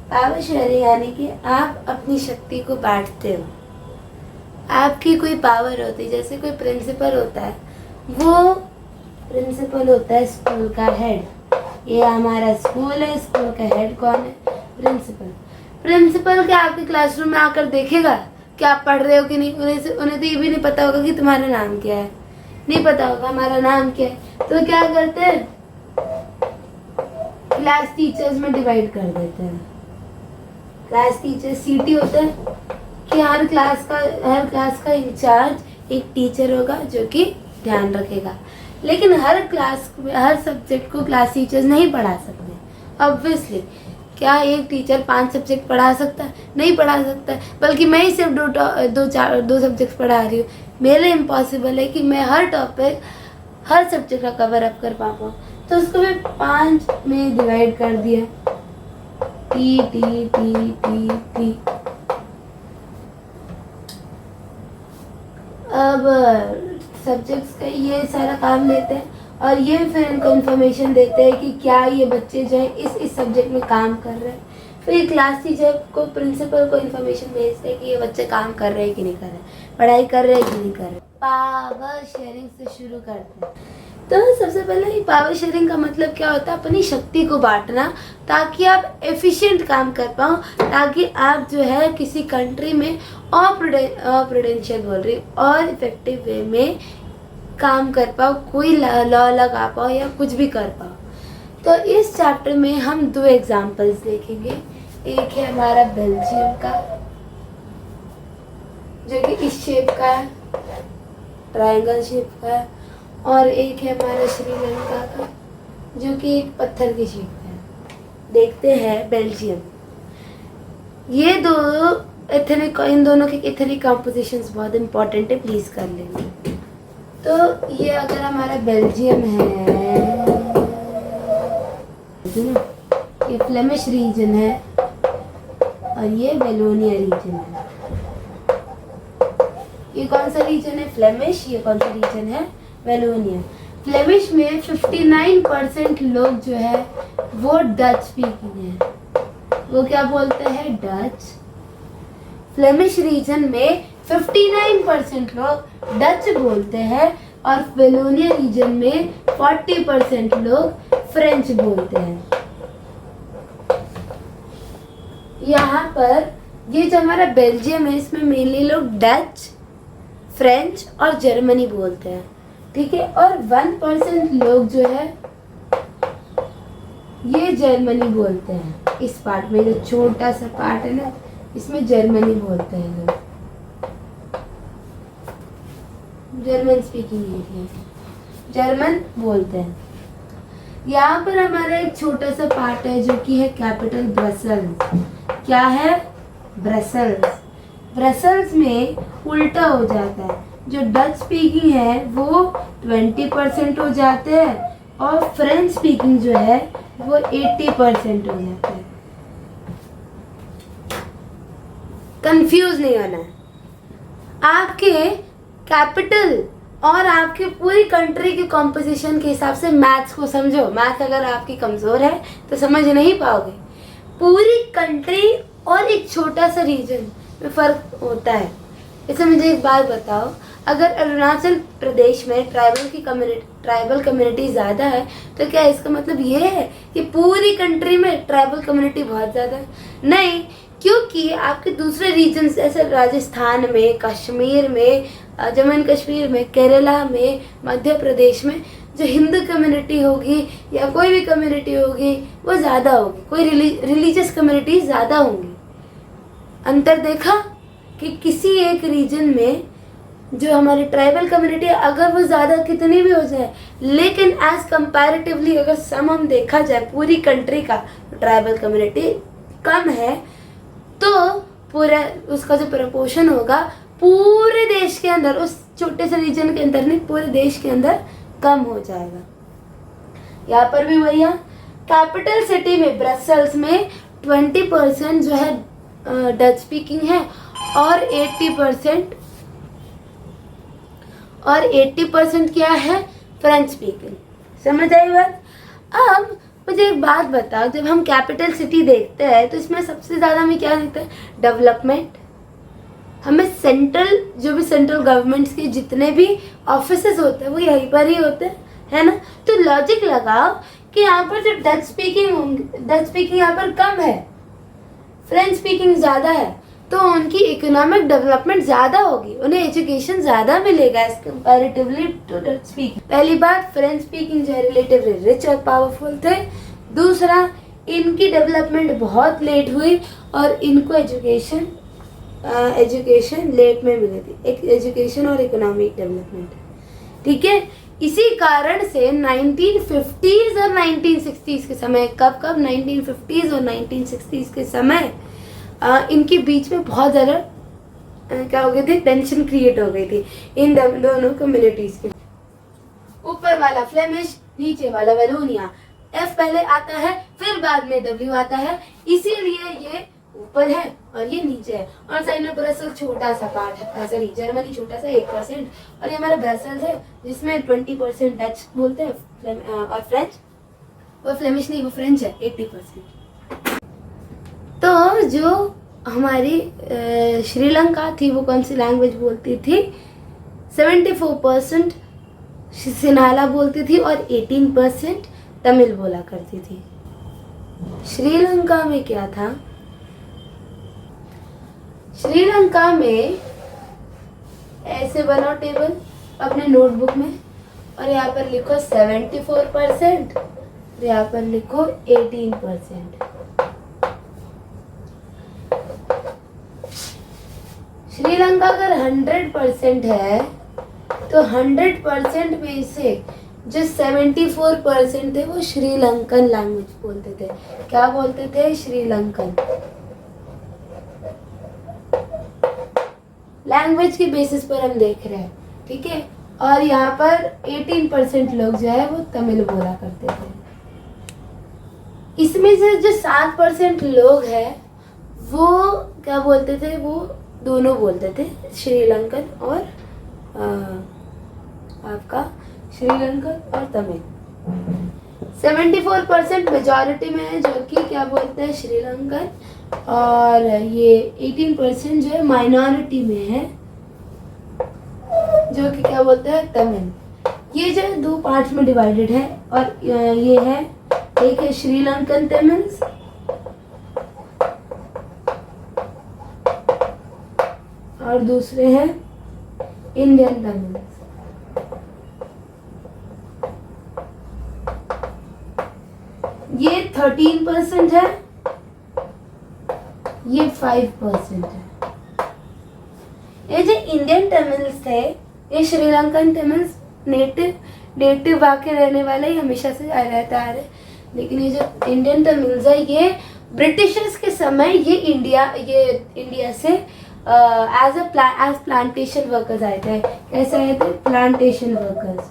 Power sharing यानी कि आप अपनी शक्ति को बांटते हो। आपकी कोई पावर होती है, जैसे कोई प्रिंसिपल होता है, वो प्रिंसिपल होता है स्कूल का हेड। ये हमारा स्कूल है, स्कूल का हेड कौन है? प्रिंसिपल। प्रिंसिपल क्या आपके क्लासरूम में आकर देखेगा कि आप पढ़ रहे हो कि नहीं? उन्हें तो ये भी नहीं पता होगा कि तुम्हारा नाम क्या है, नहीं पता होगा हमारा नाम क्या है। तो क्या करते हैं, क्लास टीचर्स में डिवाइड कर देते हैं। क्लास टीचर सीटी होता है कि हर क्लास का इंचार्ज एक टीचर होगा जो कि ध्यान रखेगा। लेकिन हर क्लास में हर सब्जेक्ट को क्लास टीचर्स नहीं पढ़ा सकते ऑब्वियसली। क्या एक टीचर 5 सब्जेक्ट पढ़ा सकता है? नहीं पढ़ा सकता है। बल्कि मैं ही सिर्फ दो सब्जेक्ट पढ़ा रही हूँ। मेरे लिए इम्पॉसिबल है कि मैं हर टॉपिक हर सब्जेक्ट का कवर अप कर पाऊँ। तो उसको मैं 5 में डिवाइड कर दिया, T T T T T. अब सब्जेक्ट्स का ये सारा काम देते हैं और ये फिर इनको इन्फॉर्मेशन देते हैं कि क्या ये बच्चे जो है इस सब्जेक्ट में काम कर रहे हैं। फिर क्लास टीचर को प्रिंसिपल को इन्फॉर्मेशन भेजते हैं कि ये बच्चे काम कर रहे हैं कि नहीं कर रहे, पढ़ाई कर रहे हैं कि नहीं कर रहे। पावर शेयरिंग से शुरू करते हैं। तो सबसे पहले पावर शेयरिंग का मतलब क्या होता है? अपनी शक्ति को बांटना, ताकि आप एफिशिएंट काम कर पाओ, ताकि आप जो है किसी कंट्री में प्रूडेंशियल बोल रही और इफेक्टिव वे में काम कर पाओ, कोई लॉ लगा पाओ या कुछ भी कर पाओ। तो इस चैप्टर में हम 2 एग्जाम्पल्स देखेंगे। एक है हमारा बेल्जियम का, जो कि इस शेप का है, ट्रायंगल शेप का है, और एक है हमारा श्रीलंका का, जो कि एक पत्थर की शेप का है। देखते हैं बेल्जियम। ये इन दोनों के इथनिक कंपोजिशंस बहुत इंपॉर्टेंट है, प्लीज कर लेना। तो ये अगर हमारा बेल्जियम है, ये फ्लेमिश रीजन है और ये वेलोनिया रीजन है। ये कौन सा रीजन है? फ्लेमिश। ये कौन सा रीजन है? वेलोनिया। फ्लेमिश में 59% लोग जो है वो डच स्पीकिंग है। वो क्या बोलते हैं? डच। फ्लेमिश रीजन में 59% लोग डच बोलते हैं और वेलोनिया रीजन में 40% लोग फ्रेंच बोलते हैं। यहाँ पर ये जो हमारा बेल्जियम है, इसमें मेनली लोग डच, फ्रेंच और जर्मनी बोलते हैं, ठीक है। और 1% लोग जो है ये जर्मनी बोलते हैं। इस पार्ट में जो छोटा सा पार्ट है ना, इसमें जर्मनी बोलते हैं लोग, जर्मन स्पीकिंग एरिया, जर्मन बोलते हैं। यहाँ पर हमारा एक छोटा सा पार्ट है जो कि है कैपिटल ब्रसल्स। क्या है? ब्रसल्स। ब्रसल्स में उल्टा हो जाता है, जो डच स्पीकिंग है वो 20% हो जाते हैं और फ्रेंच स्पीकिंग जो है वो 80% हो जाता है। कंफ्यूज नहीं होना है। आपके कैपिटल और आपके पूरी कंट्री के कॉम्पोजिशन के हिसाब से मैथ्स को समझो। मैथ अगर आपकी कमजोर है तो समझ नहीं पाओगे। पूरी कंट्री और एक छोटा सा रीजन में फर्क होता है। इससे मुझे एक बात बताओ, अगर अरुणाचल प्रदेश में ट्राइबल कम्युनिटी ज़्यादा है तो क्या इसका मतलब ये है कि पूरी कंट्री में ट्राइबल कम्युनिटी बहुत ज़्यादा है? नहीं, क्योंकि आपके दूसरे रीजन्स जैसे राजस्थान में, कश्मीर में, जम्मू कश्मीर में, केरला में, मध्य प्रदेश में जो हिंदू कम्युनिटी होगी या कोई भी कम्युनिटी होगी वो ज़्यादा होगी, कोई रिलीजियस कम्युनिटी ज़्यादा होंगी। अंतर देखा कि किसी एक रीजन में जो हमारी ट्राइबल कम्युनिटी है, अगर वो ज़्यादा कितनी भी हो जाए, लेकिन एज कंपैरेटिवली अगर सम हम देखा जाए पूरी कंट्री का, तो ट्राइबल कम्युनिटी कम है, तो पूरा उसका जो प्रपोर्शन होगा पूरे देश के अंदर, उस छोटे से रीजन के अंदर नहीं, पूरे देश के अंदर कम हो जाएगा। यहाँ पर भी भैया कैपिटल सिटी में ब्रसल्स में 20% जो है डच स्पीकिंग है और 80% क्या है? French speaking. समझ आई बात? अब मुझे एक बात बताओ, जब हम कैपिटल सिटी देखते हैं तो इसमें सबसे ज़्यादा हमें क्या दिखता है? डेवलपमेंट। हमें सेंट्रल, जो भी सेंट्रल गवर्नमेंट्स के जितने भी ऑफिसेस होते हैं वो यहीं पर ही होते हैं, है ना? तो लॉजिक लगाओ कि यहाँ पर जो डच स्पीकिंग यहाँ पर कम है, फ्रेंच स्पीकिंग ज़्यादा है, तो उनकी इकोनॉमिक डेवलपमेंट ज़्यादा होगी, उन्हें एजुकेशन ज़्यादा मिलेगा as comparatively to Dutch speaking. पहली बात, फ्रेंच स्पीकिंग जो है रिलेटिवली रिच और पावरफुल थे। दूसरा, इनकी डेवलपमेंट बहुत लेट हुई और इनको एजुकेशन लेट में मिली थी, एक एजुकेशन और इकोनॉमिक डेवलपमेंट, ठीक है। इसी कारण से 1950s और 1960s के समय, कब 1950s और 1960s के समय इनके बीच में बहुत ज़्यादा क्या हो गई थी? टेंशन क्रिएट हो गई थी इन दोनों कम्युनिटीज के। ऊपर वाला फ्लेमिश, नीचे वाला वेलोनिया। एफ पहले आता है, फिर बाद में डब्ल्यू आता है, इसीलिए ये ऊपर है और ये नीचे है। और साइड में ब्रसेल छोटा सा पार्ट है, सॉरी जर्मनी छोटा सा 1%, और ये हमारा ब्रसेल्स है जिसमें 20% डच बोलते हैं और फ्रेंच, वो फ्लेमिश नहीं, वो फ्रेंच है 80%। तो जो हमारी श्रीलंका थी वो कौन सी लैंग्वेज बोलती थी? 74% सिन्हाला बोलती थी और 18% तमिल बोला करती थी। श्रीलंका में क्या था? श्रीलंका में ऐसे बनाओ टेबल अपने नोटबुक में, और यहाँ पर लिखो 74%, यहाँ पर लिखो 18%। श्रीलंका अगर 100% है तो 100% में से जो 74% थे वो श्रीलंकन लैंग्वेज बोलते थे। क्या बोलते थे? श्रीलंकन। लैंग्वेज की बेसिस पर हम देख रहे हैं, ठीक है। और यहाँ पर 18% लोग जो है वो तमिल बोला करते थे। इसमें से जो 7% लोग हैं वो क्या बोलते थे? वो दोनों बोलते थे, श्रीलंकन और आपका श्रीलंकन और तमिल। 74% मेजॉरिटी में है जो कि क्या बोलते हैं? श्रीलंकन, और ये 18% जो है माइनॉरिटी में है जो कि क्या बोलते हैं? तमिल। ये जो है 2 पार्ट्स में डिवाइडेड है, और ये है, एक है श्रीलंकन तमिल्स और दूसरे हैं इंडियन तमिल्स। ये 13% है, ये 5% है। ये जो इंडियन तमिल्स थे, ये श्रीलंकन तमिल्स नेटिव वाके रहने वाले ही हमेशा से रहता आ रहे, लेकिन ये जो इंडियन तमिल्स है ये ब्रिटिशर्स के समय ये इंडिया से एज प्लांटेशन वर्कर्स आए थे। कैसे आए थे? Plantation workers.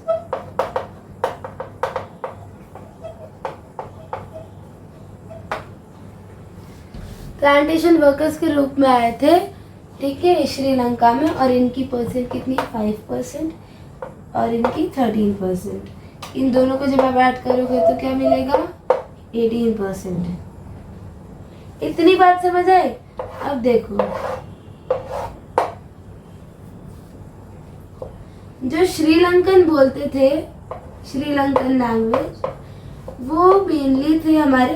प्लांटेशन वर्कर्स के रूप में आए थे, ठीक है, श्रीलंका में। और इनकी परसेंट कितनी? 5% और इनकी 13%। इन दोनों को जब आप ऐड करोगे तो क्या मिलेगा? 18%। इतनी बात समझ आए? अब देखो, जो श्रीलंकन बोलते थे, श्रीलंकन लैंग्वेज, वो मेनली थे हमारे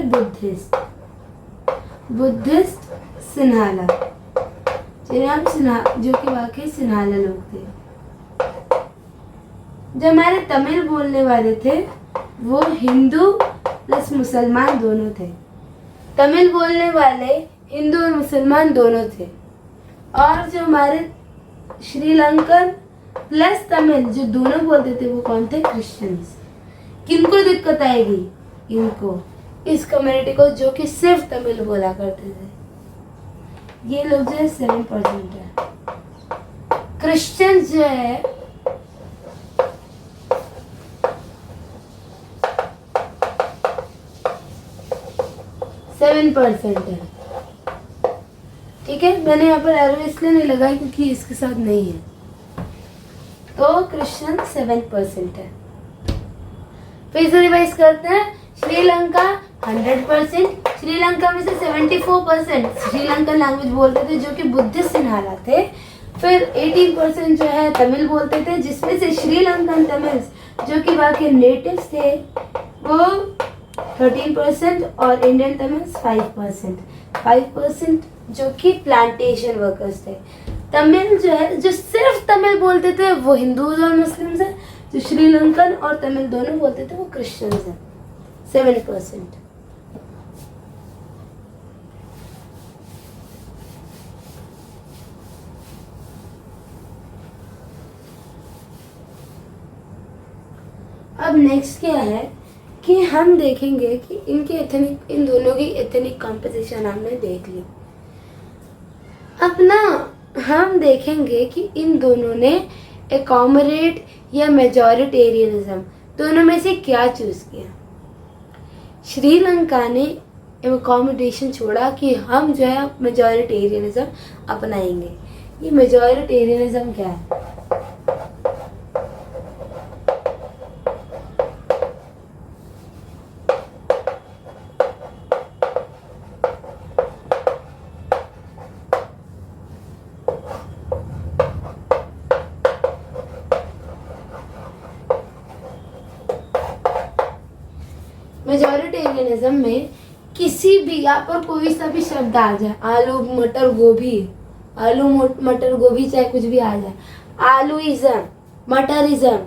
बुद्धिस्ट सिन्हाला, जो कि वाकई सिन्हाला लोग थे। जो हमारे तमिल बोलने वाले थे वो हिंदू प्लस मुसलमान दोनों थे। तमिल बोलने वाले हिंदू और मुसलमान दोनों थे। और जो हमारे श्रीलंकन प्लस तमिल जो दोनों बोलते थे वो कौन थे? क्रिश्चियंस। किनको दिक्कत आएगी? इनको, इस कम्युनिटी को जो कि सिर्फ तमिल बोला करते थे। ये लोग जो है 7% है। क्रिश्चियंस जो है सेवन परसेंट है, ठीक है। मैंने यहाँ पर एरो इसलिए नहीं लगाई क्योंकि इसके साथ नहीं है। तो क्रिश्चियन 7% है। फिर से रिवाइज करते हैं। श्रीलंका 100%, श्रीलंका में से 74% श्रीलंकन लैंग्वेज बोलते थे जो कि बुद्धिस्ट सिन्हाला थे। फिर 18% जो है तमिल बोलते थे, जिसमें से श्रीलंकन तमिल्स जो कि वहाँ के नेटिव्स थे वो 13% और इंडियन तमिल्स 5% जो कि प्लांटेशन वर्कर्स थे। तमिल जो है, जो सिर्फ तमिल बोलते थे वो हिंदूज और मुस्लिम्स हैं, जो श्रीलंकन और तमिल दोनों बोलते थे वो क्रिश्चियंस हैं 7%। अब नेक्स्ट क्या है कि हम देखेंगे कि इन दोनों की एथनिक कॉम्पोजिशन हमने देख ली। अब ना हम देखेंगे कि इन दोनों ने एकोमोडेट या मेजॉरिटेरियनिज्म दोनों में से क्या चूज किया। श्रीलंका ने एकोमोडेशन छोड़ा कि हम जो है मेजॉरिटेरियनिज्म अपनाएंगे। ये मेजॉरिटेरियनिज्म क्या है? मेजॉरिटेरियनिज्म में किसी भी, यहाँ पर कोई सा भी शब्द आ जाए, आलू मटर गोभी चाहे कुछ भी आ जाए, आलूइज्म, मटरिज्म।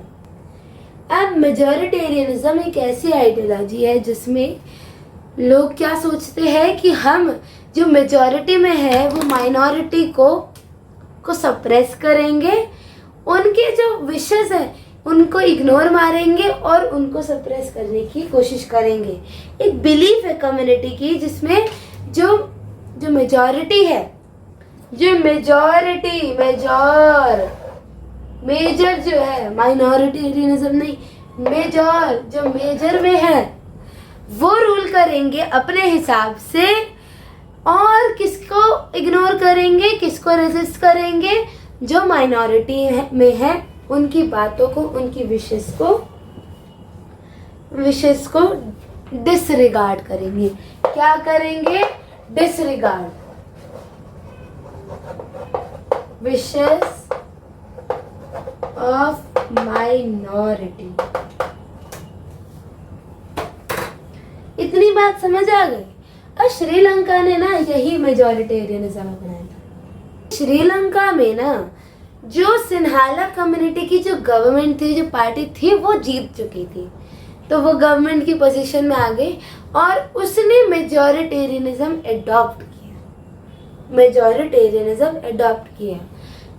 अब मेजॉरिटेरियनिज्म एक ऐसी आइडियोलॉजी है जिसमें लोग क्या सोचते हैं कि हम जो मेजॉरिटी में है वो माइनॉरिटी को सप्रेस करेंगे, उनके जो विशेस है उनको इग्नोर मारेंगे और उनको सप्रेस करने की कोशिश करेंगे। एक बिलीफ है कम्युनिटी की जिसमें जो मेजॉरिटी है, जो मेजर जो है, माइनॉरिटेरियनिज्म नहीं, मेजर जो मेजर में है वो रूल करेंगे अपने हिसाब से, और किसको इग्नोर करेंगे, किसको रेजिस्ट करेंगे, जो माइनॉरिटी में है उनकी बातों को, उनकी विशेष को डिसरिगार्ड करेंगे। क्या करेंगे? Disregard wishes of minority. इतनी बात समझ आ गई। और श्रीलंका ने ना यही मेजॉरिटेरियनिज्म अपनाया था। श्रीलंका में ना जो सिन्हाला कम्युनिटी की जो गवर्नमेंट थी, जो पार्टी थी, वो जीत चुकी थी, तो वो गवर्नमेंट की पोजीशन में आ गई और उसने मेजॉरिटेरियनिज्म अडॉप्ट किया।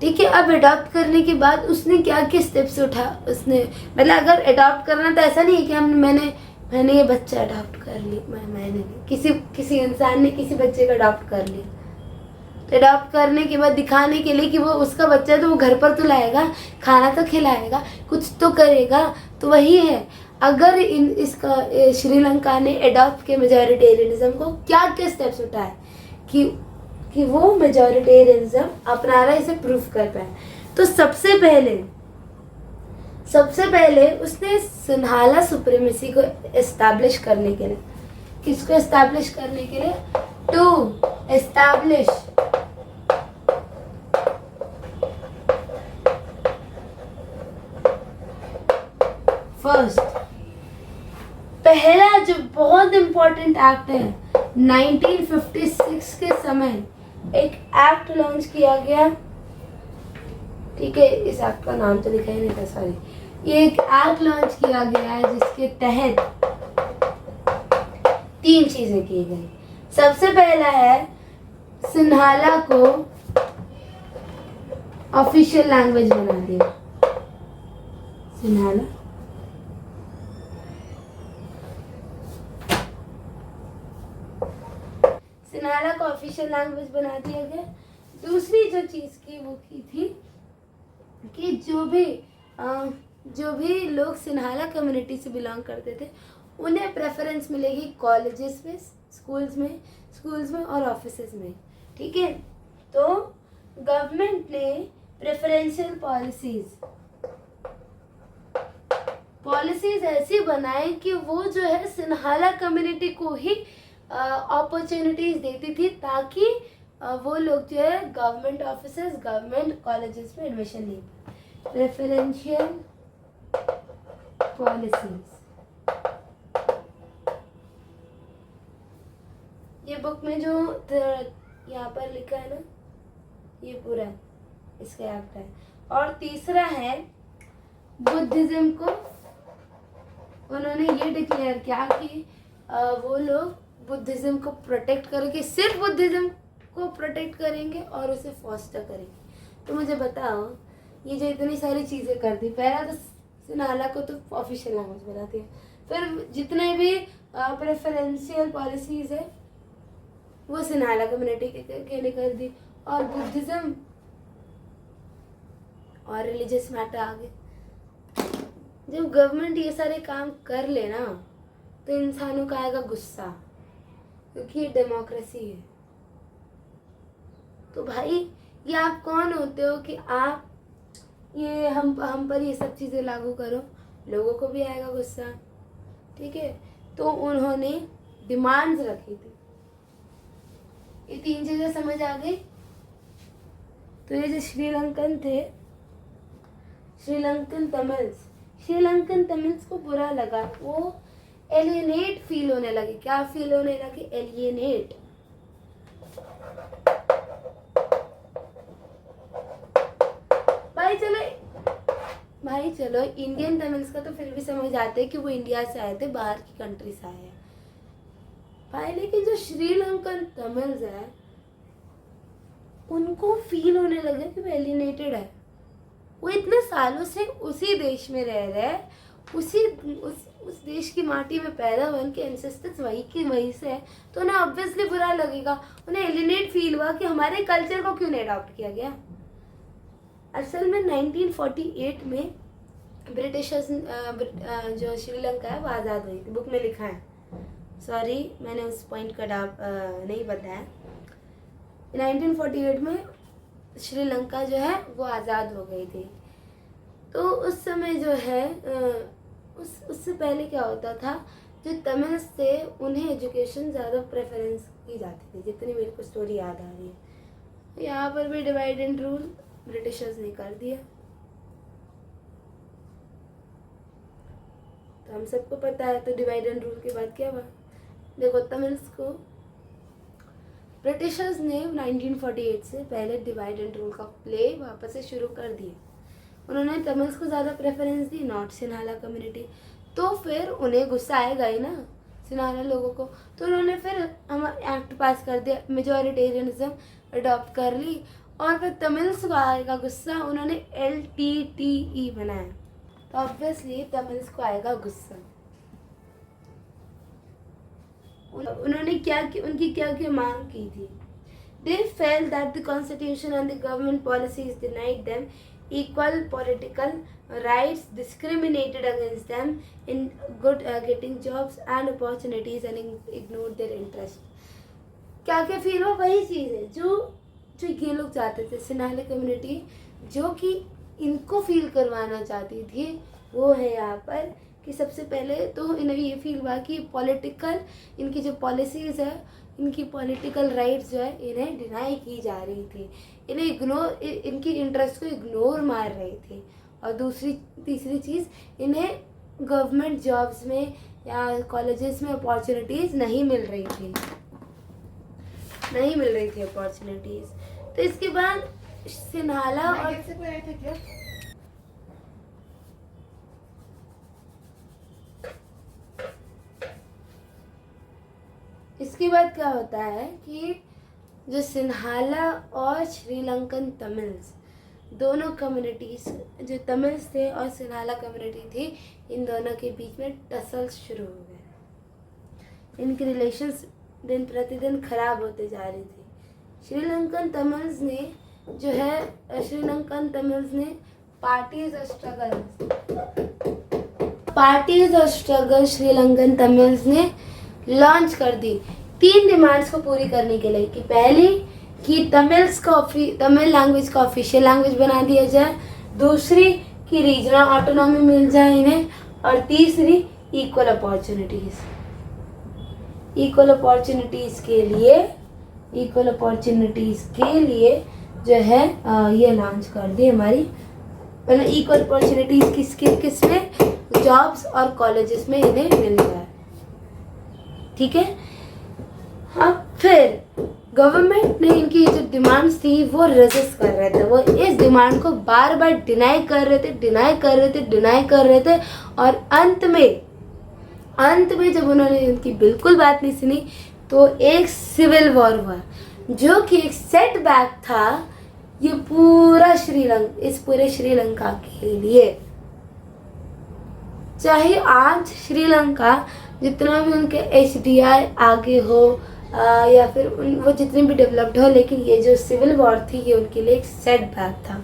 ठीक है, अब अडॉप्ट करने के बाद उसने क्या क्या स्टेप्स उठा, उसने मतलब अगर अडॉप्ट करना तो ऐसा नहीं है कि मैंने ये बच्चा अडॉप्ट कर ली, मैंने किसी इंसान ने किसी बच्चे को अडॉप्ट कर लिया, अडॉप्ट करने के बाद दिखाने के लिए कि वो उसका बच्चा, तो वो घर पर तो लाएगा, खाना तो खिलाएगा, कुछ तो करेगा, तो वही है। अगर इसका श्रीलंका ने अडॉप्ट के मेजॉरिटेरियनिज्म को क्या क्या स्टेप्स उठाए कि वो मेजॉरिटेरियनिज्म अपना रहा है, इसे प्रूफ कर पाए। तो सबसे पहले उसने सिन्हाला सुप्रीमेसी को एस्टैब्लिश करने के लिए, किसको एस्टैब्लिश करने के लिए? टू एस्टैब्लिश फर्स्ट, पहला जो बहुत इंपॉर्टेंट एक्ट है 1956 के समय एक एक्ट लॉन्च किया गया। ठीक है, इस एक्ट का नाम तो लिखा ही नहीं था, सॉरी। ये एक एक्ट लॉन्च किया गया है जिसके तहत 3 चीजें की गई। सबसे पहला है सिन्हाला को ऑफिशियल लैंग्वेज बना दिया। सिन्हाला को ऑफिशियल लैंग्वेज बना दिया गया। दूसरी जो चीज़ की वो की थी कि जो भी लोग सिन्हाला कम्युनिटी से बिलोंग करते थे उन्हें प्रेफरेंस मिलेगी कॉलेजेस में, स्कूल्स में और ऑफिसेज में। ठीक है, तो गवर्नमेंट ने प्रेफरेंशियल पॉलिसीज पॉलिसीज ऐसी बनाए कि वो जो है सिन्हाला कम्युनिटी को ही अपॉर्चुनिटीज देती थी, ताकि वो लोग जो है गवर्नमेंट ऑफिसर्स, गवर्नमेंट कॉलेजेस में एडमिशन ले पाए। प्रेफरेंशियल पॉलिसीज, ये बुक में जो यहाँ पर लिखा है ना, ये पूरा इसका एक्ट है। और तीसरा है बुद्धिज्म को उन्होंने ये डिक्लेयर किया कि वो लोग बुद्धिज्म को प्रोटेक्ट करेंगे, सिर्फ बुद्धिज्म को प्रोटेक्ट करेंगे और उसे फॉस्टर करेंगे। तो मुझे बताओ, ये जो इतनी सारी चीज़ें कर दी, पहला तो सिन्हाला को तो ऑफिशियल लैंग्वेज बना दिया, फिर जितने भी प्रेफरेंशियल पॉलिसीज है वो सिन्हाला कम्युनिटी के लिए कर दी, और बुद्धिज्म और रिलीजियस मैटर आ गए। जब गवर्नमेंट ये सारे काम कर ले ना, तो इंसानों का आएगा गुस्सा, क्योंकि ये डेमोक्रेसी है। तो भाई ये आप कौन होते हो कि आप ये हम पर ये सब चीज़ें लागू करो? लोगों को भी आएगा गुस्सा, ठीक है। तो उन्होंने डिमांड्स रखी थी। ये 3 चीज़ें समझ आ गई। तो ये जो श्रीलंकन थे, श्रीलंकन तमिल्स को बुरा लगा, वो एलियनेट फील होने लगे। क्या फील होने लगे? एलियनेट। भाई चलो इंडियन तमिल्स का तो फिर भी समझ आते हैं कि वो इंडिया से आए थे, बाहर की कंट्री से आए हैं भाई, लेकिन जो श्रीलंकन तमिल्स है उनको फील होने लगे कि वो एलियनेटेड है। वो इतने सालों से उसी देश में रह रहे हैं, उस देश की माटी में पैदा हुए, उनके एंसेस्टर्स वहीं से है, तो उन्हें ऑब्वियसली बुरा लगेगा। उन्हें एलियनेट फील हुआ कि हमारे कल्चर को क्यों नहीं अडॉप्ट किया गया। असल में 1948 में ब्रिटिशर्स जो श्रीलंका है वो आज़ाद हुई थी। बुक में लिखा है, सॉरी मैंने उस पॉइंट का नहीं बताया। 1948 में श्रीलंका जो है वो आज़ाद हो गई थी। तो उस समय जो है उससे पहले क्या होता था, जो तमिल्स थे उन्हें एजुकेशन ज़्यादा प्रेफरेंस की जाती थी, जितनी मेरे को स्टोरी याद आ रही है। यहाँ पर भी डिवाइड एंड रूल ब्रिटिशर्स ने कर दिया। तो हम सबको पता है, तो डिवाइड एंड रूल के बाद क्या हुआ? देखो, तमिल्स को ब्रिटिशर्स ने 1948 से पहले डिवाइड एंड रूल का प्ले वापस से शुरू कर दिया। उन्होंने तमिल्स को ज़्यादा preference the, not Sinhala community. तो फिर उन्हें गुस्सा आएगा ही ना सिन्हाला लोगों को। तो उन्होंने फिर हम एक्ट पास कर दिया, मेजॉरिटेरियनिज्म अडॉप्ट कर ली, और फिर तमिल्स को आएगा गुस्सा, उन्होंने LTTE बनाया। तो ऑब्वियसली तमिल्स को आएगा गुस्सा। उन्होंने उनकी क्या मांग की थी? They felt that the constitution and the government policies denied them equal political rights, discriminated against them in getting jobs and opportunities, and ignored their interest. क्या फील हो? वही चीज़ है जो ये लोग चाहते थे, सिन्हाला कम्युनिटी जो कि इनको फील करवाना चाहती थी। वो है यहाँ पर कि सबसे पहले तो इन्हें ये फील हुआ कि पॉलिटिकल, इनकी जो पॉलिसीज़ है, इनकी पॉलिटिकल राइट्स जो है इन्हें डिनाई की जा रही थी, इन्हें इनकी इंटरेस्ट को इग्नोर मार रही थी। और तीसरी चीज़, इन्हें गवर्नमेंट जॉब्स में या कॉलेजेस में अपॉर्चुनिटीज़ नहीं मिल रही थी अपॉर्चुनिटीज़। तो इसके बाद सिन्हाला और इसके बाद क्या होता है कि जो सिन्हाला और श्रीलंकन तमिल्स दोनों कम्युनिटीज़, जो तमिल्स थे और सिन्हाला कम्युनिटी थी, इन दोनों के बीच में टसल्स शुरू हो गए। इनके रिलेशंस दिन प्रतिदिन खराब होते जा रही थी। श्रीलंकन तमिल्स ने पार्टीज और स्ट्रगल श्रीलंकन तमिल्स ने लॉन्च कर दी 3 डिमांड्स को पूरी करने के लिए। कि पहली कि तमिल लैंग्वेज को ऑफिशियल लैंग्वेज बना दिया जाए, दूसरी कि रीजनल ऑटोनॉमी मिल जाए इन्हें, और तीसरी इक्वल अपॉर्चुनिटीज। इक्वल अपॉर्चुनिटीज के लिए जो है ये लॉन्च कर दी हमारी, मतलब इक्वल अपॉर्चुनिटीज किसमें, जॉब्स और कॉलेजेस में इन्हें मिल जाए। ठीक है। अब फिर गवर्नमेंट ने इनकी जो डिमांड्स थी वो रेजिस्ट कर रहे थे, वो इस डिमांड को बार बार डिनाई कर रहे थे और अंत में जब उन्होंने इनकी बिल्कुल बात नहीं सुनी तो एक सिविल वॉर हुआ, जो कि एक सेटबैक था ये इस पूरे श्रीलंका के लिए। चाहे आज श्रीलंका जितना भी उनके HDI आगे हो या फिर वो जितनी भी डेवलप्ड हो, लेकिन ये जो सिविल वॉर थी ये उनके लिए एक सेटबैक था।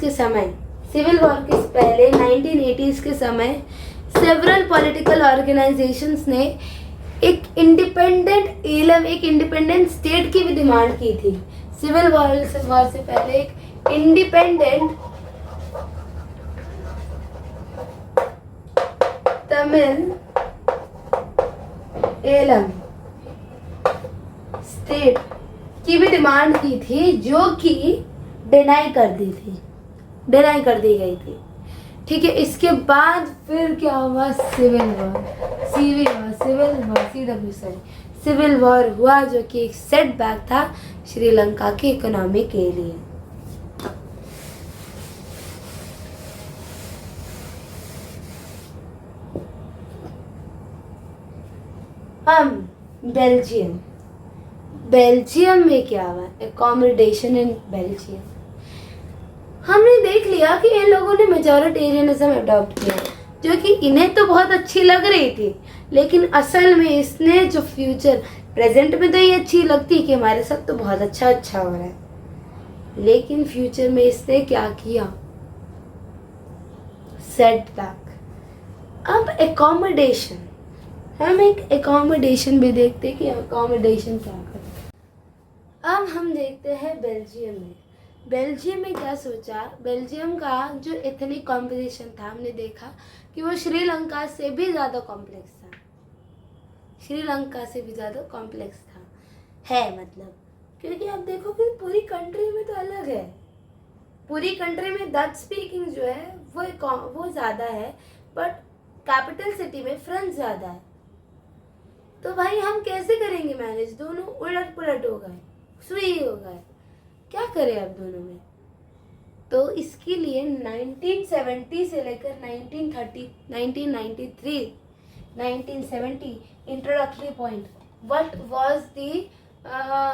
के समय, सिविल वॉर के पहले 1980s के समय सेवरल पॉलिटिकल ऑर्गेनाइजेशंस ने एक इंडिपेंडेंट स्टेट की भी डिमांड की थी। सिविल वॉर से पहले एक इंडिपेंडेंट तमिल एलम स्टेट की भी डिमांड की थी, जो कि डिनाई कर दी गई थी। ठीक है। इसके बाद फिर क्या हुआ, सिविल वॉर हुआ, जो कि एक सेटबैक था श्रीलंका की इकोनॉमी के लिए। हम बेल्जियम में क्या हुआ, एकोमोडेशन इन बेल्जियम। हमने देख लिया कि इन लोगों ने मेजॉरिटेरियनिज्म अडॉप्ट किया, जो कि इन्हें तो बहुत अच्छी लग रही थी, लेकिन असल में इसने जो फ्यूचर, प्रेजेंट में तो ये अच्छी लगती कि हमारे साथ तो बहुत अच्छा हो रहा है, लेकिन फ्यूचर में इसने क्या किया, सेटबैक। अब एकोमोडेशन, हम एक एकोमोडेशन भी देखते हैं कि एकोमोडेशन क्या करता है। अब हम देखते हैं बेल्जियम में क्या सोचा। बेल्जियम का जो एथनिक कॉम्पोजिशन था, हमने देखा कि वो श्रीलंका से भी ज़्यादा कॉम्प्लेक्स था, मतलब क्योंकि आप देखो कि पूरी कंट्री में तो अलग है, पूरी कंट्री में डच स्पीकिंग जो है वो ज़्यादा है, बट कैपिटल सिटी में फ्रेंच ज़्यादा है। तो भाई हम कैसे करेंगे मैनेज, दोनों उलट पुलट हो गए, सुई हो गए, क्या करें अब दोनों में। तो इसके लिए 1970 से लेकर 1970 introductory point, what was the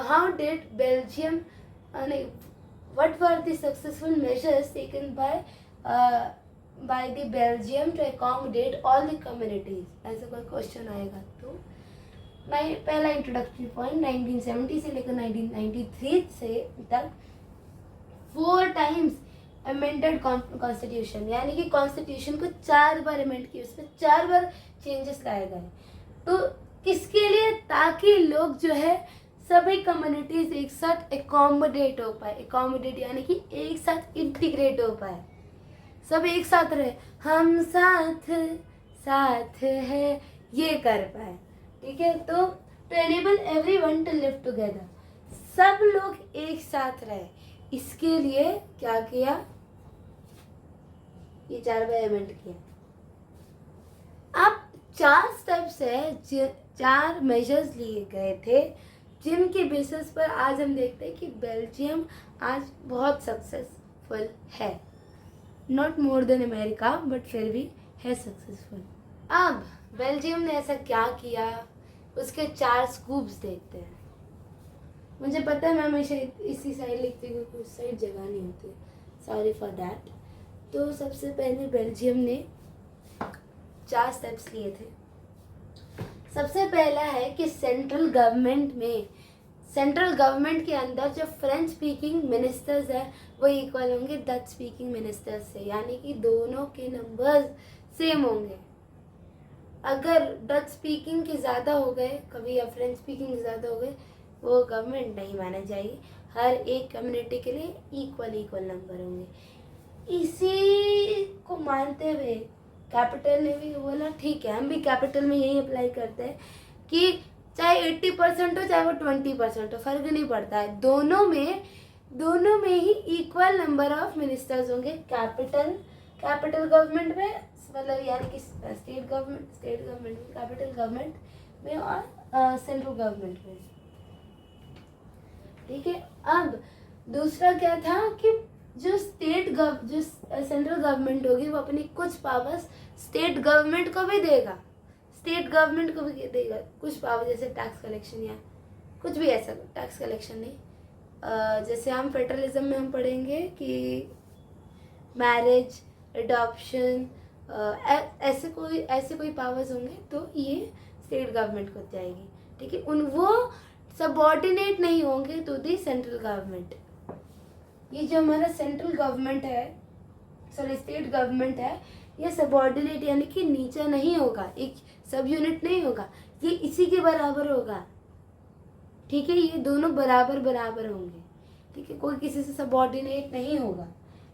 how did Belgium, what were the successful measures taken by the Belgium to accommodate all the communities, ऐसा कोई क्वेश्चन आएगा तो पहला इंट्रोडक्टरी पॉइंट 1970 से लेकर 1993 से तक 4 टाइम्स अमेंडेड कॉन्स्टिट्यूशन, यानी कि कॉन्स्टिट्यूशन को 4 बार अमेंड किया, उसमें 4 बार चेंजेस लाए गए। तो किसके लिए, ताकि लोग जो है सभी कम्युनिटीज एक साथ एकोमोडेट हो पाए, एकोमोडेट यानी कि एक साथ इंटीग्रेट हो पाए, सब एक साथ रहे, हम साथ है, ये कर पाए। ठीक है। तो to enable everyone to live together, सब लोग एक साथ रहे, इसके लिए क्या किया, ये 4 बार अमेंड किया। अब 4 स्टेप्स है, 4 मेजर्स लिए गए थे, जिनके बेसिस पर आज हम देखते हैं कि बेल्जियम आज बहुत सक्सेसफुल है, not more than America but फिर भी है सक्सेसफुल। अब बेल्जियम ने ऐसा क्या किया, उसके 4 स्कूप्स देखते हैं। मुझे पता है मैं हमेशा इसी साइड लिखती हूँ क्योंकि उस साइड जगह नहीं होती, सॉरी फॉर दैट। तो सबसे पहले बेल्जियम ने 4 स्टेप्स लिए थे। सबसे पहला है कि सेंट्रल गवर्नमेंट के अंदर जो फ्रेंच स्पीकिंग मिनिस्टर्स है वो इक्वल होंगे डच स्पीकिंग मिनिस्टर्स से, यानी कि दोनों के नंबर्स सेम होंगे। अगर डच स्पीकिंग के ज़्यादा हो गए कभी या फ्रेंच स्पीकिंग ज़्यादा हो गए, वो गवर्नमेंट नहीं माना जाएगी। हर एक कम्युनिटी के लिए इक्वल नंबर होंगे। इसी को मानते हुए कैपिटल ने भी बोला ठीक है, हम भी कैपिटल में यही अप्लाई करते हैं कि चाहे 80% हो चाहे वो 20% हो, फर्क नहीं पड़ता है, दोनों में ही इक्वल नंबर ऑफ मिनिस्टर्स होंगे। कैपिटल गवर्नमेंट में, मतलब यानी कि स्टेट गवर्नमेंट में, कैपिटल गवर्नमेंट में और सेंट्रल गवर्नमेंट में। ठीक है। अब दूसरा क्या था कि जो सेंट्रल गवर्नमेंट होगी वो अपनी कुछ पावर्स स्टेट गवर्नमेंट को भी देगा, कुछ पावर, जैसे टैक्स कलेक्शन या कुछ भी ऐसा। टैक्स कलेक्शन नहीं, जैसे हम फेडरलिज्म में हम पढ़ेंगे कि मैरिज, एडॉप्शन, ऐसे कोई पावर्स होंगे तो ये स्टेट गवर्नमेंट को जाएगी। ठीक है। वो सबऑर्डिनेट नहीं होंगे टू दी सेंट्रल गवर्नमेंट। ये जो हमारा सेंट्रल गवर्नमेंट है, स्टेट गवर्नमेंट है, ये सबऑर्डिनेट यानी कि नीचा नहीं होगा, एक सब यूनिट नहीं होगा, ये इसी के बराबर होगा। ठीक है। ये दोनों बराबर होंगे। ठीक है। कोई किसी से सबऑर्डिनेट नहीं होगा।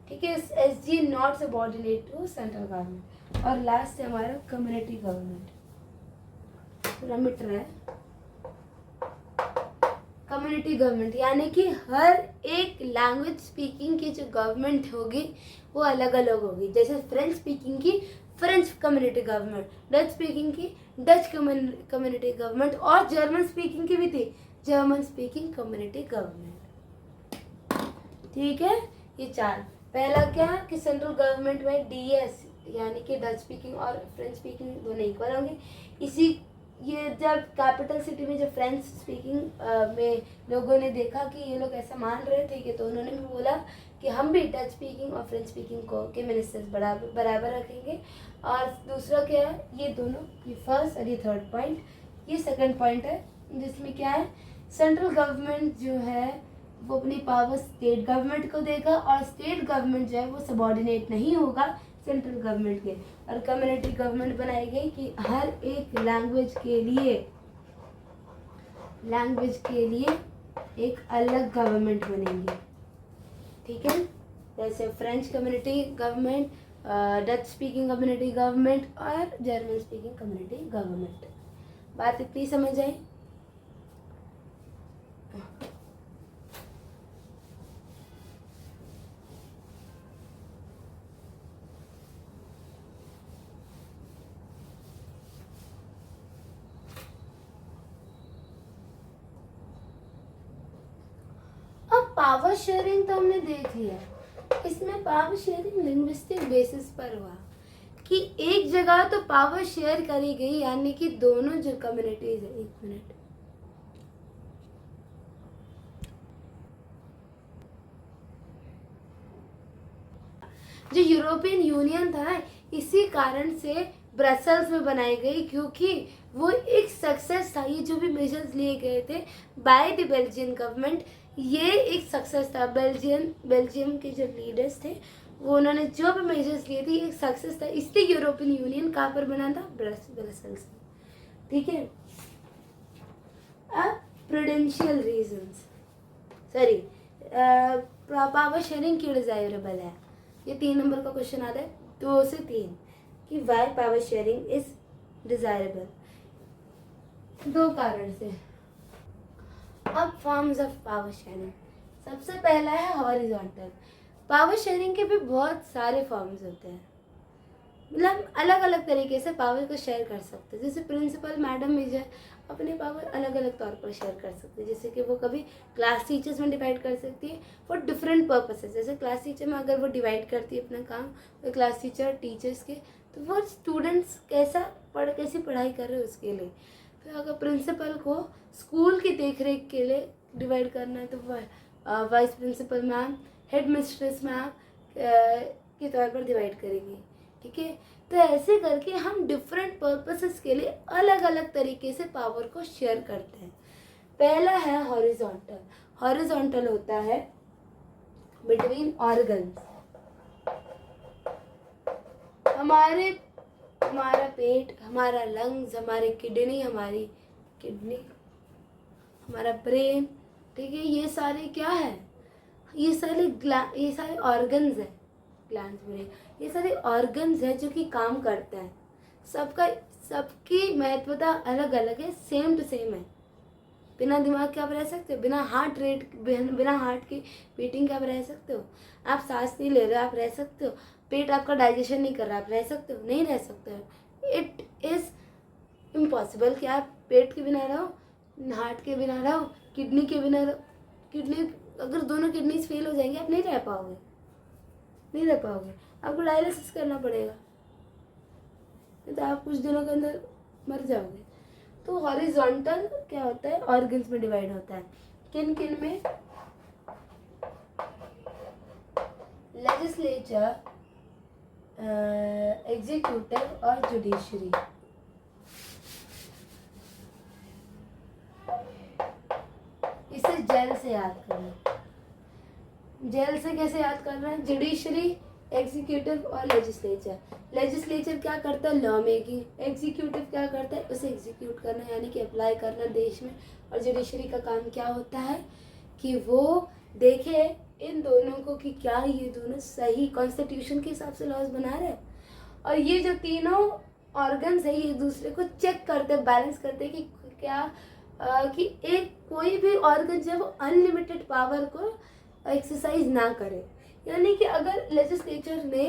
ठीक है। SG not subordinate to central government. और लास्ट है हमारा कम्युनिटी गवर्नमेंट। पूरा मिट रहा है। कम्युनिटी गवर्नमेंट यानी कि हर एक लैंग्वेज स्पीकिंग की जो गवर्नमेंट होगी वो अलग अलग होगी। जैसे फ्रेंच स्पीकिंग की French community government, Dutch speaking की डच कम्युनिटी गवर्नमेंट, और जर्मन स्पीकिंग की भी थी जर्मन स्पीकिंग कम्युनिटी गवर्नमेंट। ठीक है। ये चार। पहला क्या कि सेंट्रल गवर्नमेंट में DS यानी कि डच स्पीकिंग और फ्रेंच स्पीकिंग दोनों इक्वल होंगे। ये जब कैपिटल सिटी में जब फ्रेंच स्पीकिंग में लोगों ने देखा कि ये लोग ऐसा मान रहे थे, तो उन्होंने भी बोला कि हम भी डच स्पीकिंग और फ्रेंच स्पीकिंग के मिनिस्टर्स बराबर रखेंगे। और दूसरा क्या है, ये दोनों, ये फर्स्ट और ये थर्ड पॉइंट। ये सेकंड पॉइंट है जिसमें क्या है, सेंट्रल गवर्नमेंट जो है वो अपनी पावर स्टेट गवर्नमेंट को देगा, और स्टेट गवर्नमेंट जो है वो सबऑर्डिनेट नहीं होगा सेंट्रल गवर्नमेंट के। और कम्युनिटी गवर्नमेंट बनाई गई कि हर एक लैंग्वेज के लिए एक अलग गवर्नमेंट बनेगी। ठीक है। जैसे French community government, Dutch speaking community government और जर्मन स्पीकिंग कम्युनिटी गवर्नमेंट। बात इतनी समझ आई? पावर शेयरिंग तो हमने देख लिया। इसमें पावर शेयरिंग लिंग्विस्टिक बेसिस पर हुआ कि एक जगह तो पावर शेयर करी गई, यानी कि दोनों जो कम्युनिटीज है, एक मिनट, जो यूरोपियन यूनियन था इसी कारण से ब्रसल्स में बनाई गई, क्योंकि वो एक सक्सेस था। ये जो भी मेजर्स लिए गए थे बाय द बेल्जियन गवर्नमेंट, ये एक सक्सेस था। बेल्जियम के जो लीडर्स थे वो, उन्होंने जो भी मेजर्स लिए थे एक सक्सेस था, इसलिए यूरोपियन यूनियन कहाँ पर बना था, ब्रसल्स में। ठीक है। अब prudential reasons, sorry, power sharing क्यों डिजायरेबल है, ये 3 नंबर का क्वेश्चन आता है, 2 से 3 कि why power sharing is desirable. 2 कारण से। अब फॉर्म्स ऑफ पावर शेयरिंग, सबसे पहला है हॉरिजॉन्टल। पावर शेयरिंग के भी बहुत सारे फॉर्म्स होते हैं, मतलब अलग अलग तरीके से पावर को शेयर कर सकते हैं। जैसे प्रिंसिपल मैडम भी जो अपने पावर अलग अलग तौर पर शेयर कर सकते हैं। जैसे कि वो कभी क्लास टीचर्स में डिवाइड कर सकती है फॉर डिफरेंट पर्पसेस। जैसे क्लास टीचर में अगर वो डिवाइड करती है अपना काम, तो क्लास टीचर टीचर्स के, तो वो स्टूडेंट्स कैसी पढ़ाई कर रहे हैं उसके लिए। फिर अगर प्रिंसिपल को स्कूल की देखरेख के लिए डिवाइड करना है, तो वह vice principal ma'am, headmistress ma'am के तौर पर डिवाइड करेंगी। ठीक है। तो ऐसे करके हम डिफरेंट पर्पसेस के लिए अलग अलग तरीके से पावर को शेयर करते हैं। पहला है हॉरिजॉन्टल। हॉरिजॉन्टल होता है बिटवीन ऑर्गन्स। हमारा पेट, हमारा लंग्स, हमारी किडनी हमारा ब्रेन, ठीक है, ये सारे क्या है, ये सारे ऑर्गन्स है, ग्लैंड्स बोले, ये सारे ऑर्गन्स है जो कि काम करते हैं। सबकी महत्वता अलग अलग है, सेम टू सेम है। बिना दिमाग के आप रह सकते हो? बिना हार्ट की बीटिंग के आप रह सकते हो? आप सांस नहीं ले रहे हो, आप रह सकते हो? पेट आपका डाइजेशन नहीं कर रहा, आप रह सकते हो? नहीं रह सकते हो। इट इज़ इम्पॉसिबल कि आप पेट के बिना रहो, हार्ट के बिना रहो, किडनी के बिना रहो। किडनी, अगर दोनों किडनीज फेल हो जाएंगे आप नहीं रह पाओगे, नहीं रह पाओगे, आपको डायलिसिस करना पड़ेगा, नहीं तो आप कुछ दिनों के अंदर मर जाओगे। तो हॉरिजॉन्टल क्या होता है, ऑर्गन्स में डिवाइड होता है। किन किन में? लेजिस्लेचर, एग्जीक्यूटिव और जुडिशरी। इसे जेल से याद करना। जेल से कैसे याद करना है? जुडिशरी, एग्जीक्यूटिव और लेजिस्लेचर। लेजिस्लेचर क्या करता है? Law making. एग्जीक्यूटिव क्या करता है? उसे एग्जीक्यूट करना यानी कि अप्लाई करना देश में। और जुडिशरी का काम क्या होता है कि वो देखे इन दोनों को कि क्या ये दोनों सही कॉन्स्टिट्यूशन के हिसाब से लॉज बना रहे हैं। और ये जो तीनों ऑर्गन्स है ये एक दूसरे को चेक करते, बैलेंस करते कि क्या कि एक कोई भी ऑर्गन जो है वो अनलिमिटेड पावर को एक्सरसाइज ना करे। यानी कि अगर लेजिस्लेचर ने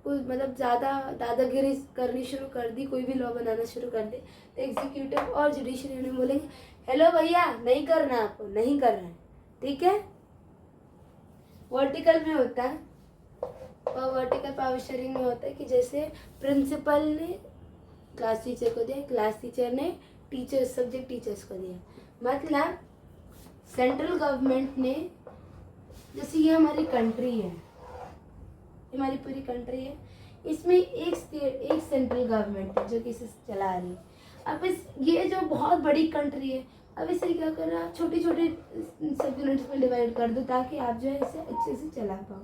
मतलब ज़्यादा दादागिरी करनी शुरू कर दी, कोई भी लॉ बनाना शुरू कर दे, तो एग्जीक्यूटिव और जुडिशरी उन्हें बोलेंगे हेलो भैया नहीं करना है, आपको नहीं करना है, ठीक है। वर्टिकल में होता है, और वर्टिकल पावर शेयरिंग में होता है कि जैसे प्रिंसिपल ने क्लास टीचर को दिया, क्लास टीचर ने सब्जेक्ट टीचर्स को दिया। मतलब सेंट्रल गवर्नमेंट ने, जैसे ये हमारी कंट्री है, ये हमारी पूरी कंट्री है, इसमें एक सेंट्रल गवर्नमेंट है जो कि इसे चला रही है। अब ये जो बहुत बड़ी कंट्री है, अब इसे क्या करना, छोटी छोटी सब यूनिट्स में डिवाइड कर दो ताकि आप जो है इसे अच्छे से चला पाओ।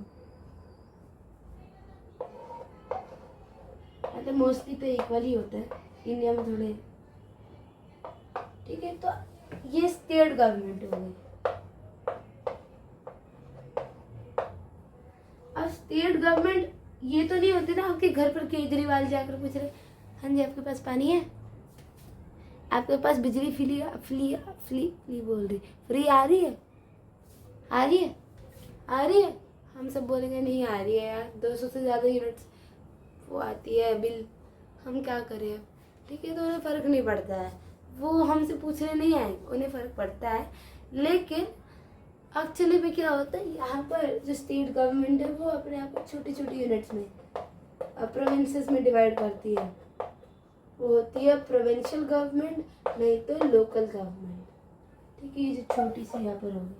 मतलब मोस्टली तो इक्वल ही होता है, इंडिया में थोड़े, ठीक है। तो ये स्टेट गवर्नमेंट हो गई। अब स्टेट गवर्नमेंट ये तो नहीं होती ना आपके घर पर केजरीवाल जाकर पूछ रहे हाँ जी आपके पास पानी है, आपके पास बिजली फ्री बोल रही फ्री आ रही है, आ रही है, आ रही है। हम सब बोलेंगे नहीं आ रही है यार, 200 से ज़्यादा यूनिट्स वो आती है बिल, हम क्या करें अब, ठीक है। तो उन्हें फ़र्क नहीं पड़ता है, वो हमसे पूछने नहीं आएंगे, उन्हें फ़र्क पड़ता है। लेकिन एक्चुअली में क्या होता है, यहाँ पर जो स्टेट गवर्नमेंट है वो अपने आप को छोटी छोटी यूनिट्स में, प्रोविंसेस में डिवाइड करती है। वो होती है प्रोविंशियल गवर्नमेंट, नहीं तो लोकल गवर्नमेंट, ठीक है। ये जो छोटी सी यहाँ पर होगी,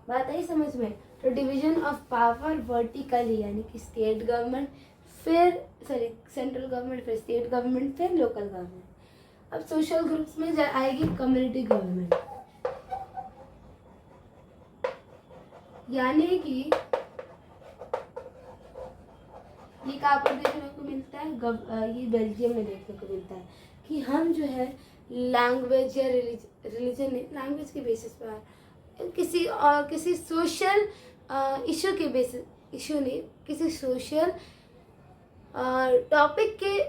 बात आई समझ में। तो डिवीजन ऑफ पावर वर्टिकली यानी कि स्टेट गवर्नमेंट, फिर सेंट्रल गवर्नमेंट, फिर स्टेट गवर्नमेंट, फिर लोकल गवर्नमेंट। अब सोशल ग्रुप्स में आएगी कम्युनिटी गवर्नमेंट, यानी कि ये कहाँ पर देखने को मिलता है, ये बेल्जियम में देखने को मिलता है कि हम जो है लैंग्वेज या रिलीजन, लैंग्वेज के बेसिस पर किसी सोशल इशू के इशू नहीं, किसी सोशल टॉपिक के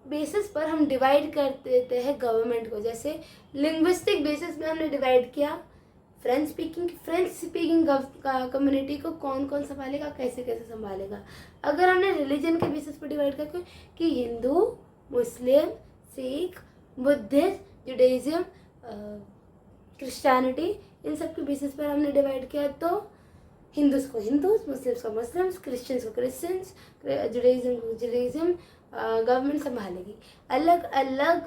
बेसिस पर हम डिवाइड कर देते हैं गवर्नमेंट को। जैसे लिंग्विस्टिक बेसिस में हमने डिवाइड किया, फ्रेंच स्पीकिंग कम्युनिटी को कौन कौन संभालेगा, कैसे कैसे संभालेगा। अगर हमने रिलीजन के बेसिस पर डिवाइड कर कि हिंदू, मुस्लिम, सिख, बुद्धिस्ट, जुडाइज्म, क्रिश्चियनिटी, इन सब के बेसिस पर हमने डिवाइड किया, तो हिंदूज को हिंदूज, मुस्लिम्स को मुस्लिम्स, क्रिश्चियंस को क्रिश्चियंस, जुडाइज्म को जुडाइज्म गवर्नमेंट संभालेगी। अलग अलग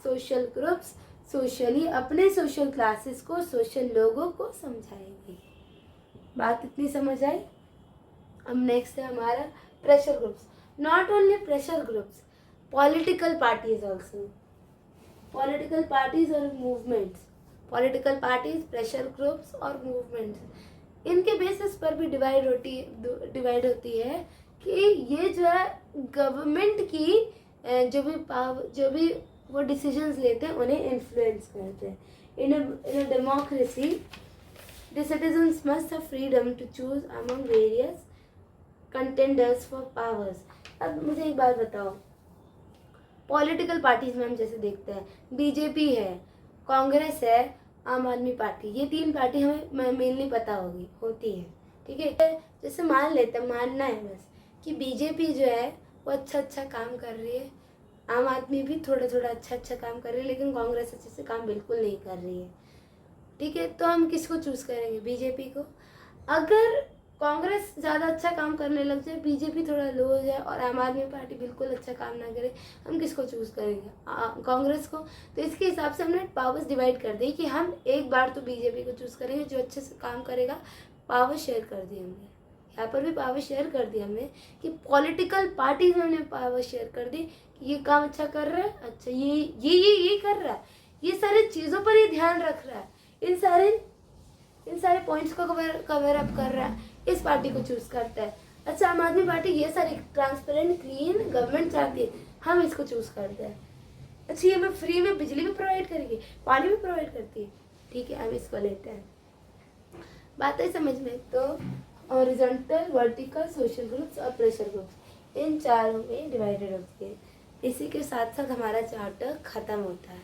सोशल ग्रुप्स सोशली अपने सोशल क्लासेस को, सोशल लोगों को समझाएंगे। बात इतनी समझ आई। अब नेक्स्ट है हमारा pressure groups. Not only pressure groups, political parties also, political parties और movements, political parties, pressure groups और मूवमेंट्स, इनके बेसिस पर भी डिवाइड होती है कि ये जो है गवर्नमेंट की जो भी वो डिसीजंस लेते हैं, उन्हें इन्फ्लुएंस करते हैं। In a democracy the citizens must have freedom to choose among various contenders for powers. अब मुझे एक बात बताओ, पॉलिटिकल पार्टीज में हम जैसे देखते हैं, बीजेपी है, कांग्रेस है, आम आदमी पार्टी, ये 3 पार्टी हमें मेनली पता होती है, ठीक है। जैसे मान लेते हैं, मानना है बस कि बीजेपी जो है वो अच्छा काम कर रही है, आम आदमी भी थोड़ा थोड़ा अच्छा काम कर रही है, लेकिन कांग्रेस अच्छे से काम बिल्कुल नहीं कर रही है, ठीक है। तो हम किसको चूज करेंगे? बीजेपी को। अगर कांग्रेस ज़्यादा अच्छा काम करने लग जाए, बीजेपी थोड़ा लो हो जाए और आम आदमी पार्टी बिल्कुल अच्छा काम ना करे, हम किसको चूज करेंगे? कांग्रेस को। तो इसके हिसाब से हमने पावर्स डिवाइड कर दी कि हम एक बार तो बीजेपी को चूज करेंगे जो अच्छे से काम करेगा। पावर शेयर कर दी हमने, यहाँ पर भी पावर शेयर कर दी हमने कि पॉलिटिकल पार्टीज में हमने पावर शेयर कर दी कि ये काम अच्छा कर रहा है, अच्छा ये कर रहा है, ये सारी चीज़ों पर ये ध्यान रख रहा है, इन सारे पॉइंट्स को कवर अप कर रहा है, इस पार्टी को चूज करता है। अच्छा, आम आदमी पार्टी ये सारी ट्रांसपेरेंट क्लीन गवर्नमेंट चाहती है, हम इसको चूज करते हैं। अच्छा, ये हमें फ्री में बिजली भी प्रोवाइड करेगी, पानी भी प्रोवाइड करती है, ठीक है, हम इसको लेते हैं। बात है समझ में? तो हॉरिजॉन्टल, वर्टिकल, सोशल ग्रुप्स और प्रेशर ग्रुप्स, इन चारों में डिवाइडेड होती है। इसी के साथ साथ हमारा चार्टर खत्म होता है।